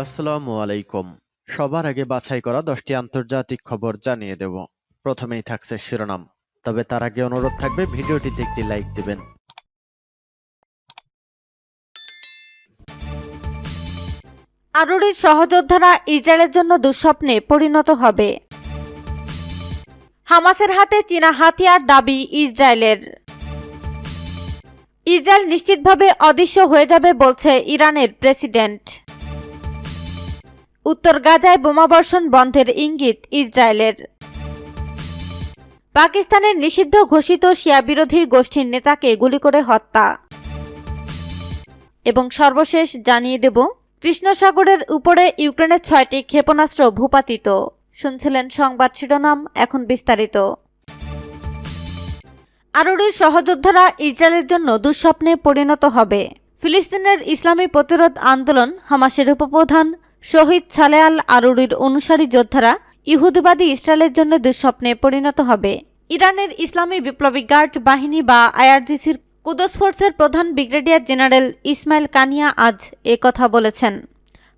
আসসালামু আলাইকুম। সবার আগে বাছাই করা 10টি আন্তর্জাতিক খবর জানিয়ে দেব। প্রথমেই থাকছে শিরোনাম। তবে তার আগে অনুরোধ থাকবে ভিডিওটিতে একটি লাইক দিবেন। আরুরির সহযোদ্ধারা ইসরায়েলের জন্য দুঃস্বপ্নে পরিণত হবে। হামাসের হাতে চীনা হাতিয়ার দাবি ইসরায়েলের। ইসরায়েল নিশ্চিতভাবে অদৃশ্য হয়ে যাবে বলছে ইরানের প্রেসিডেন্ট। উত্তর গাজায় বোমাবর্ষণ বন্ধের ইঙ্গিত ইসরায়েলের। পাকিস্তানের নিষিদ্ধ ঘোষিত শিয়া বিরোধী গোষ্ঠীর নেতাকে গুলি করে হত্যা। এবং সর্বশেষ জানিয়ে দেব, কৃষ্ণ সাগরের উপরে ইউক্রেনের 6টি ক্ষেপণাস্ত্র ভূপাতিত। শুনছিলেন সংবাদ শিরোনাম, এখন বিস্তারিত। আরুরির সহযোদ্ধারা ইসরায়েলের জন্য দুঃস্বপ্নে পরিণত হবে। ফিলিস্তিনের ইসলামী প্রতিরোধ আন্দোলন হামাসের উপপ্রধান শহীদ সালেহ আল আরুরির অনুসারী যোদ্ধারা ইহুদিবাদী ইসরায়েলের জন্য দুঃস্বপ্নে পরিণত হবে। ইরানের ইসলামী বিপ্লবী গার্ড বাহিনী বা আইআরজিসির কুদস ফোর্সের প্রধান ব্রিগেডিয়ার জেনারেল ইসমাইল কানিয়া আজ কথা বলেছেন।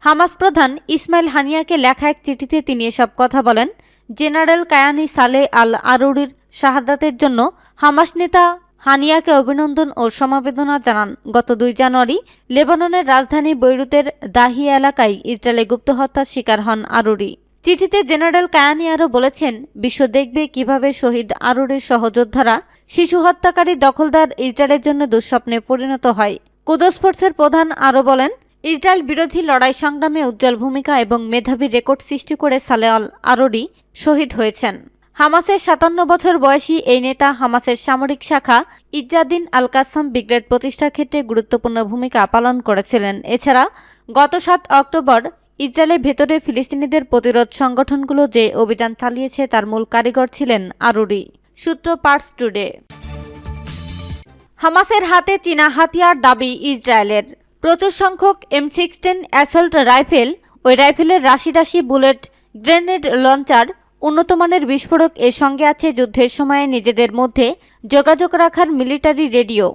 হামাস প্রধান ইসমাইল হানিয়াকে লেখা এক চিঠিতে তিনি এসব কথা বলেন। জেনারেল কায়ানি সালেহ আল আরুরির শাহাদাতের জন্য হামাস নেতা হানিয়াকে অভিনন্দন ও সমবেদনা জানান। গত 2 জানুয়ারি লেবাননের রাজধানী বৈরুতের দাহিয়া এলাকায় ইসরায়েলে গুপ্ত হত্যার শিকার হন আরুরি। চিঠিতে জেনারেল কায়ানি আরও বলেছেন, বিশ্ব দেখবে কিভাবে শহীদ আরুরির সহযোদ্ধারা শিশু হত্যাকারী দখলদার ইসরায়েলের জন্য দুঃস্বপ্নে পরিণত হয়। কুদস ফোর্সের প্রধান আরও বলেন, ইসরায়েল বিরোধী লড়াই সংগ্রামে উজ্জ্বল ভূমিকা এবং মেধাবী রেকর্ড সৃষ্টি করে সালেহ আল আরুরি শহীদ হয়েছেন। হামাসের 57 বছর বয়সী এই নেতা হামাসের সামরিক শাখা ইজ্জাদিন আল কাসাম ব্রিগেড প্রতিষ্ঠার ক্ষেত্রে গুরুত্বপূর্ণ ভূমিকা পালন করেছিলেন। এছাড়া গত 7 অক্টোবর ইসরায়েলের ভেতরে ফিলিস্তিনিদের প্রতিরোধ সংগঠনগুলো যে অভিযান চালিয়েছে তার মূল কারিগর ছিলেন আরুরি। সূত্র পার্স টুডে। হামাসের হাতে চীনা হাতিয়ার দাবি ইসরায়েলের। প্রচুর সংখ্যক M16 অ্যাসল্ট রাইফেল, ওই রাইফেলের রাশি রাশি বুলেট, গ্রেনেড লঞ্চার, উন্নতমানের বিস্ফোরক, এর সঙ্গে আছে যুদ্ধের সময়ে নিজেদের মধ্যে যোগাযোগ রাখার মিলিটারি রেডিও,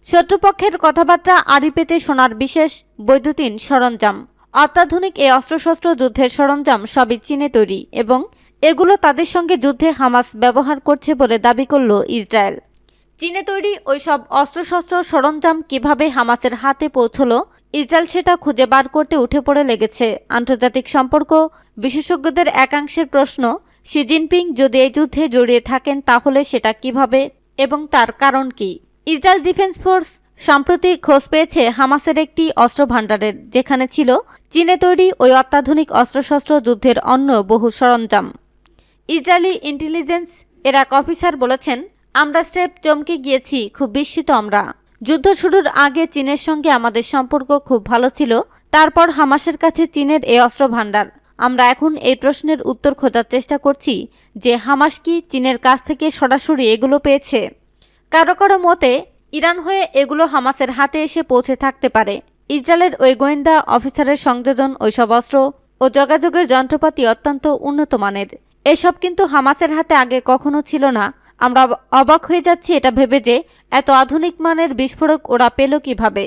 শত্রুপক্ষের কথাবার্তা আড়ি পেতে শোনার বিশেষ বৈদ্যুতিন সরঞ্জাম। অত্যাধুনিক এই অস্ত্রশস্ত্র যুদ্ধের সরঞ্জাম সবই চীনে তৈরি এবং এগুলো তাদের সঙ্গে যুদ্ধে হামাস ব্যবহার করছে বলে দাবি করল ইসরায়েল। চীনে তৈরি ওই সব অস্ত্রশস্ত্র সরঞ্জাম কিভাবে হামাসের হাতে পৌঁছল, ইসরায়েল সেটা খুঁজে বার করতে উঠে পড়ে লেগেছে। আন্তর্জাতিক সম্পর্ক বিশেষজ্ঞদের একাংশের প্রশ্ন, শি জিনপিং যদি এই যুদ্ধে জড়িয়ে থাকেন তাহলে সেটা কিভাবে এবং তার কারণ কি। ইসরায়েল ডিফেন্স ফোর্স সম্প্রতি খোঁজ পেয়েছে হামাসের একটি অস্ত্র ভাণ্ডারের, যেখানে ছিল চীনে তৈরি ওই অত্যাধুনিক অস্ত্রশস্ত্র যুদ্ধের অন্য বহু সরঞ্জাম। ইসরায়েলি ইন্টেলিজেন্স এর এক অফিসার বলেছেন, আমরা স্রেফ চমকে গিয়েছি, খুব বিস্মিত আমরা। যুদ্ধ শুরুর আগে চীনের সঙ্গে আমাদের সম্পর্ক খুব ভালো ছিল, তারপর হামাসের কাছে চীনের এই অস্ত্র ভাণ্ডার। আমরা এখন এই প্রশ্নের উত্তর খোঁজার চেষ্টা করছি যে হামাস কি চীনের কাছ থেকে সরাসরি এগুলো পেয়েছে। কারো কারো মতে ইরান হয়ে এগুলো হামাসের হাতে এসে পৌঁছে থাকতে পারে। ইসরায়েলের ওই গোয়েন্দা অফিসারের সংযোজন, ওইসব অস্ত্র ও যোগাযোগের যন্ত্রপাতি অত্যন্ত উন্নত মানের। এসব কিন্তু হামাসের হাতে আগে কখনো ছিল না। আমরা অবাক হয়ে যাচ্ছি এটা ভেবে যে এত আধুনিক মানের বিস্ফোরক ওরা পেল কিভাবে,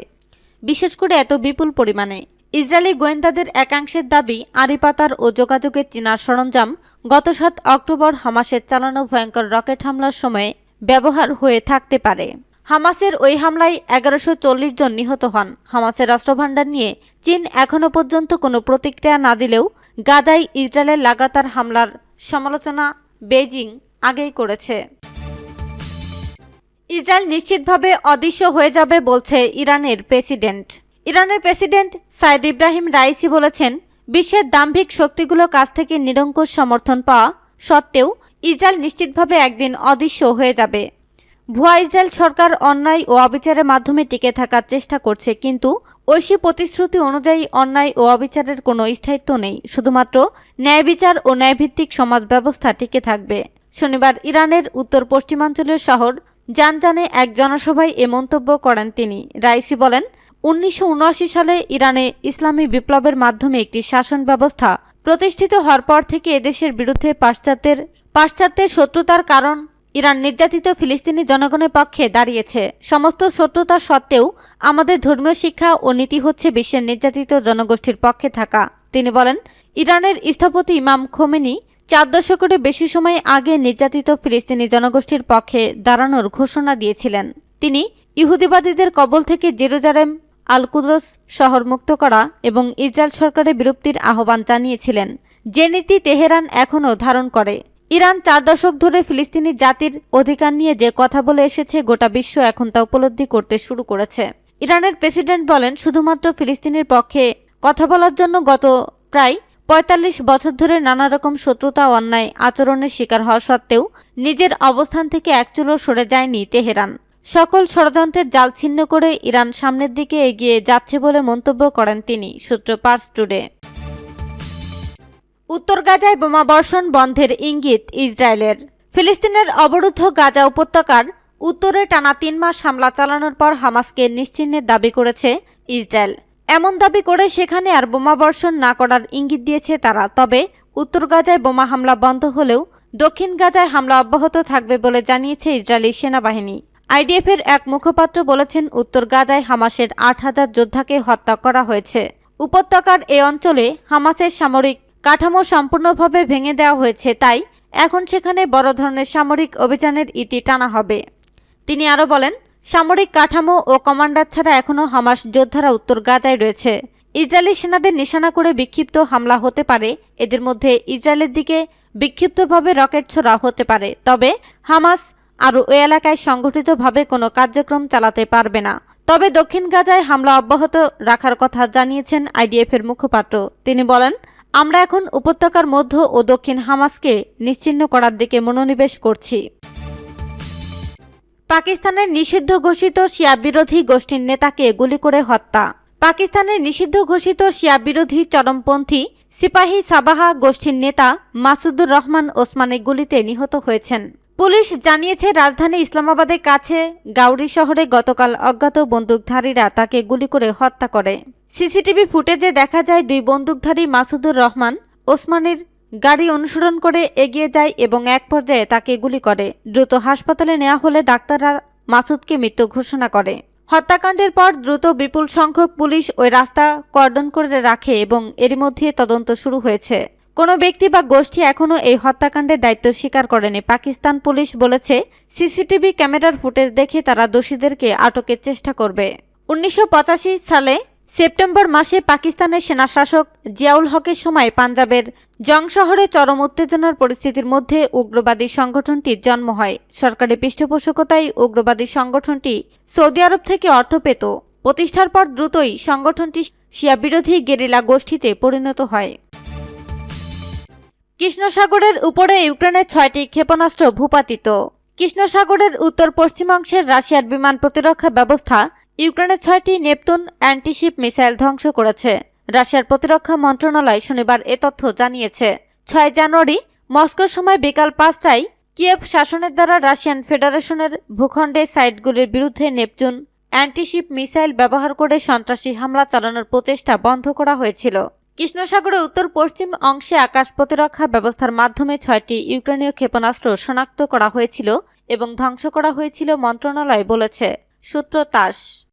বিশেষ করে এত বিপুল পরিমাণে। ইসরায়েলি গোয়েন্দাদের একাংশের দাবি, আড়িপাতার ও যোগাযোগের চীনার সরঞ্জাম গত 7 অক্টোবর হামাসের চালানো ভয়ঙ্কর রকেট হামলার সময় ব্যবহার হয়ে থাকতে পারে। হামাসের ওই হামলায় 1140 জন নিহত হন। হামাসের অস্ত্রভাণ্ডার নিয়ে চীন এখনও পর্যন্ত কোনো প্রতিক্রিয়া না দিলেও গাজায় ইসরায়েলের লাগাতার হামলার সমালোচনা বেইজিং আগেই করেছে। ইসরায়েল নিশ্চিতভাবে অদৃশ্য হয়ে যাবে বলছে ইরানের প্রেসিডেন্ট। ইরানের প্রেসিডেন্ট সাইদ ইব্রাহিম রাইসি বলেছেন, বিশ্বের দাম্ভিক শক্তিগুলোর কাছ থেকে নিরঙ্কুশ সমর্থন পাওয়া সত্ত্বেও ইসরায়েল নিশ্চিতভাবে একদিন অদৃশ্য হয়ে যাবে। ভুয়া ইসরায়েল সরকার অন্যায় ও অবিচারের মাধ্যমে টিকে থাকার চেষ্টা করছে, কিন্তু ঐশী প্রতিশ্রুতি অনুযায়ী অন্যায় ও অবিচারের কোনো স্থায়িত্ব নেই। শুধুমাত্র ন্যায় বিচার ও ন্যায়ভিত্তিক সমাজ ব্যবস্থা টিকে থাকবে। শনিবার ইরানের উত্তর পশ্চিমাঞ্চলের শহর জানজানে এক জনসভায় এ মন্তব্য করেন তিনি। রাইসি বলেন, 1979 সালে ইরানে ইসলামী বিপ্লবের মাধ্যমে একটি শাসন ব্যবস্থা প্রতিষ্ঠিত হওয়ার পর থেকে এদেশের বিরুদ্ধে পাশ্চাত্যের শত্রুতার কারণ ইরান নির্যাতিত ফিলিস্তিনি জনগণের পক্ষে দাঁড়িয়েছে। সমস্ত শত্রুতা সত্ত্বেও আমাদের ধর্মীয় শিক্ষা ও নীতি হচ্ছে বিশ্বের নির্যাতিত জনগোষ্ঠীর পক্ষে থাকা। তিনি বলেন, ইরানের স্থপতি ইমাম খোমেনি 4 দশকেরও বেশি সময় আগে নির্যাতিত ফিলিস্তিনি জনগোষ্ঠীর পক্ষে দাঁড়ানোর ঘোষণা দিয়েছিলেন। তিনি ইহুদিবাদীদের কবল থেকে জেরুজালেম আল কুদস শহর মুক্ত করা এবং ইসরায়েল সরকারের বিরক্তির আহ্বান জানিয়েছিলেন, যে নীতি তেহরান এখনও ধারণ করে। ইরান 4 দশক ধরে ফিলিস্তিনি জাতির অধিকার নিয়ে যে কথা বলে এসেছে, গোটা বিশ্ব এখন তা উপলব্ধি করতে শুরু করেছে। ইরানের প্রেসিডেন্ট বলেন, শুধুমাত্র ফিলিস্তিনের পক্ষে কথা বলার জন্য গত প্রায় 45 বছর ধরে নানা রকম শত্রুতা অন্যায় আচরণের শিকার হওয়া সত্ত্বেও নিজের অবস্থান থেকে এক চুলও সরে যায়নি তেহরান। সকল ষড়যন্ত্রের জাল ছিন্ন করে ইরান সামনের দিকে এগিয়ে যাচ্ছে বলে মন্তব্য করেন তিনি। সূত্র পার্স টুডে। উত্তর গাজায় বোমাবর্ষণ বন্ধের ইঙ্গিত ইসরায়েলের। ফিলিস্তিনের অবরুদ্ধ গাজা উপত্যকার উত্তরে টানা 3 মাস হামলা চালানোর পর হামাসকে নিশ্চিহ্নের দাবি করেছে ইসরায়েল। এমন দাবি করে সেখানে আর বোমাবর্ষণ না করার ইঙ্গিত দিয়েছে তারা। তবে উত্তর গাজায় বোমা হামলা বন্ধ হলেও দক্ষিণ গাজায় হামলা অব্যাহত থাকবে বলে জানিয়েছে ইসরায়েলি সেনাবাহিনী। আইডিএফের এক মুখপাত্র বলেছেন, উত্তর গাজায় হামাসের 8000 যোদ্ধাকে হত্যা করা হয়েছে। উপত্যকার এ অঞ্চলে হামাসের সামরিক কাঠামো সম্পূর্ণভাবে ভেঙে দেওয়া হয়েছে, তাই এখন সেখানে বড় ধরনের সামরিক অভিযানের ইতি টানা হবে। তিনি আরও বলেন, সামরিক কাঠামো ও কমান্ডার ছাড়া এখনও হামাস যোদ্ধারা উত্তর গাজায় রয়েছে। ইসরায়েলি সেনাদের নিশানা করে বিক্ষিপ্ত হামলা হতে পারে। এদের মধ্যে ইসরায়েলের দিকে বিক্ষিপ্তভাবে রকেট ছোড়া হতে পারে। তবে হামাস আর ওই এলাকায় সংগঠিতভাবে কোনো কার্যক্রম চালাতে পারবে না। তবে দক্ষিণ গাজায় হামলা অব্যাহত রাখার কথা জানিয়েছেন আইডিএফের মুখপাত্র। তিনি বলেন, আমরা এখন উপত্যকার মধ্য ও দক্ষিণ হামাসকে নিশ্চিহ্ন করার দিকে মনোনিবেশ করছি। পাকিস্তানের নিষিদ্ধ ঘোষিত শিয়া বিরোধী গোষ্ঠীর নেতাকে গুলি করে হত্যা। পাকিস্তানের নিষিদ্ধ ঘোষিত শিয়া বিরোধী চরমপন্থী সিপাহী সাবাহা গোষ্ঠীর নেতা মাসুদুর রহমান ওসমানী গুলিতে নিহত হয়েছেন। পুলিশ জানিয়েছে, রাজধানী ইসলামাবাদের কাছে গাউরি শহরে গতকাল অজ্ঞাত বন্দুকধারীরা তাকে গুলি করে হত্যা করে। সিসিটিভি ফুটেজে দেখা যায়, 2 বন্দুকধারী মাসুদুর রহমান ওসমানীর গাড়ি অনুসরণ করে এগিয়ে যায় এবং এক পর্যায়ে তাকে গুলি করে। দ্রুত হাসপাতালে নেওয়া হলে ডাক্তাররা মাসুদকে মৃত ঘোষণা করে। হত্যাকাণ্ডের পর দ্রুত বিপুল সংখ্যক পুলিশ ওই রাস্তা কর্ডন করে রাখে এবং এরই মধ্যে তদন্ত শুরু হয়েছে। কোনো ব্যক্তি বা গোষ্ঠী এখনও এই হত্যাকাণ্ডের দায়িত্ব স্বীকার করেনি। পাকিস্তান পুলিশ বলেছে, সিসিটিভি ক্যামেরার ফুটেজ দেখে তারা দোষীদেরকে আটকের চেষ্টা করবে। 1985 সালে সেপ্টেম্বর মাসে পাকিস্তানের সেনা শাসক জিয়াউল হকের সময় পাঞ্জাবের জং শহরে চরম উত্তেজনার পরিস্থিতির মধ্যে উগ্রবাদী সংগঠনটির জন্ম হয়। সরকারি পৃষ্ঠপোষকতায় উগ্রবাদী সংগঠনটি সৌদি আরব থেকে অর্থ পেত। প্রতিষ্ঠার পর দ্রুতই সংগঠনটি শিয়া বিরোধী গেরিলা গোষ্ঠীতে পরিণত হয়। কৃষ্ণ সাগরের উপরে ইউক্রেনের 6টি ক্ষেপণাস্ত্র ভূপাতিত। কৃষ্ণ সাগরের উত্তর পশ্চিমাংশের রাশিয়ার বিমান প্রতিরক্ষা ব্যবস্থা ইউক্রেনের 6টি নেপতুন অ্যান্টিশিপ মিসাইল ধ্বংস করেছে। রাশিয়ার প্রতিরক্ষা মন্ত্রণালয় শনিবার এ তথ্য জানিয়েছে। 6 জানুয়ারি মস্কোর সময় বিকাল 5টায় কিয়েভ শাসনের দ্বারা রাশিয়ান ফেডারেশনের ভূখণ্ডে সাইটগুলির বিরুদ্ধে নেপচুন অ্যান্টিশিপ মিসাইল ব্যবহার করে সন্ত্রাসী হামলা চালানোর প্রচেষ্টা বন্ধ করা হয়েছিল। কৃষ্ণ সাগরের উত্তর পশ্চিম অংশে আকাশ প্রতিরক্ষা ব্যবস্থার মাধ্যমে 6টি ইউক্রেনীয় ক্ষেপণাস্ত্র শনাক্ত করা হয়েছিল এবং ধ্বংস করা হয়েছিল, মন্ত্রণালয় বলেছে। সূত্র তাস।